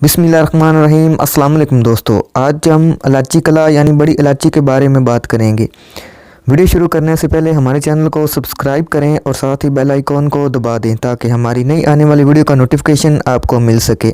बिस्मिल्लाहिर्रहमानिर्रहीम। अस्सलाम वालेकुम दोस्तों, आज हम इलायची कला यानी बड़ी इलायची के बारे में बात करेंगे। वीडियो शुरू करने से पहले हमारे चैनल को सब्सक्राइब करें और साथ ही बेल आइकॉन को दबा दें ताकि हमारी नई आने वाली वीडियो का नोटिफिकेशन आपको मिल सके।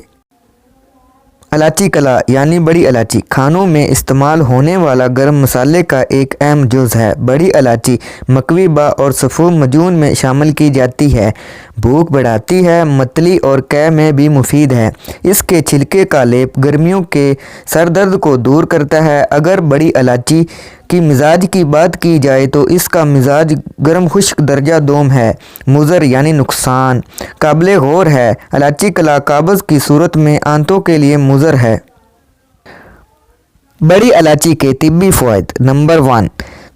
इलायची कला यानी बड़ी इलायची खानों में इस्तेमाल होने वाला गर्म मसाले का एक अहम जुज़ है। बड़ी इलायची मकवी बा और सफ़ूफ मजून में शामिल की जाती है। भूख बढ़ाती है, मतली और कै में भी मुफीद है। इसके छिलके का लेप गर्मियों के सर दर्द को दूर करता है। अगर बड़ी इलायची की मिजाज की बात की जाए तो इसका मिजाज गर्म खुश्क दर्जा दोम है। मुज़र यानी नुकसान काबिल गौर है। इलायची कला काबज़ की सूरत में आंतों के लिए मुज़र है। बड़ी इलायची के तिब्बी फ़वाइद। नंबर 1,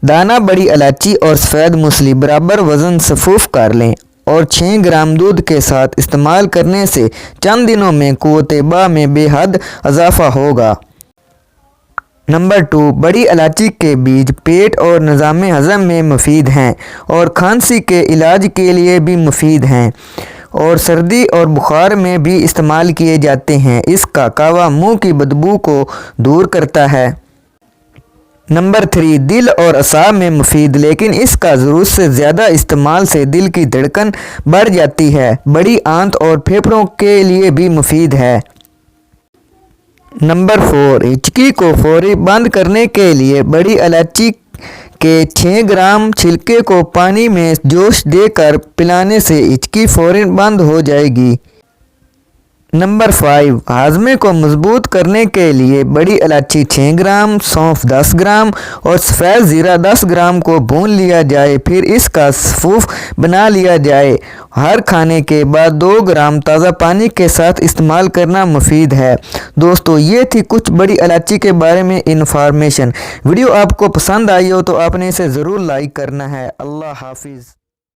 दाना बड़ी इलायची और सफ़ेद मूसली बराबर वज़न सफ़ूफ कर लें और 6 ग्राम दूध के साथ इस्तेमाल करने से चंद दिनों में क़ुव्वत बा में बेहद इजाफ़ा होगा। नंबर 2, बड़ी इलायची के बीज पेट और निज़ाम हज़म में मुफीद हैं और खांसी के इलाज के लिए भी मुफीद हैं और सर्दी और बुखार में भी इस्तेमाल किए जाते हैं। इसका कावा मुंह की बदबू को दूर करता है। नंबर 3, दिल और असाब में मुफीद, लेकिन इसका ज़रूरत से ज़्यादा इस्तेमाल से दिल की धड़कन बढ़ जाती है। बड़ी आंत और फेफड़ों के लिए भी मुफीद है। नंबर 4, हिचकी को फौरी बंद करने के लिए बड़ी इलायची के 6 ग्राम छिलके को पानी में जोश देकर पिलाने से हिचकी फौरन बंद हो जाएगी। नंबर 5, हाजमे को मजबूत करने के लिए बड़ी इलायची 6 ग्राम, सौंफ 10 ग्राम और सफ़ेद ज़ीरा 10 ग्राम को भून लिया जाए, फिर इसका सफ़ूफ बना लिया जाए। हर खाने के बाद 2 ग्राम ताज़ा पानी के साथ इस्तेमाल करना मुफीद है। दोस्तों, ये थी कुछ बड़ी इलायची के बारे में इंफॉर्मेशन। वीडियो आपको पसंद आई हो तो आपने इसे ज़रूर लाइक करना है। अल्लाह हाफिज़।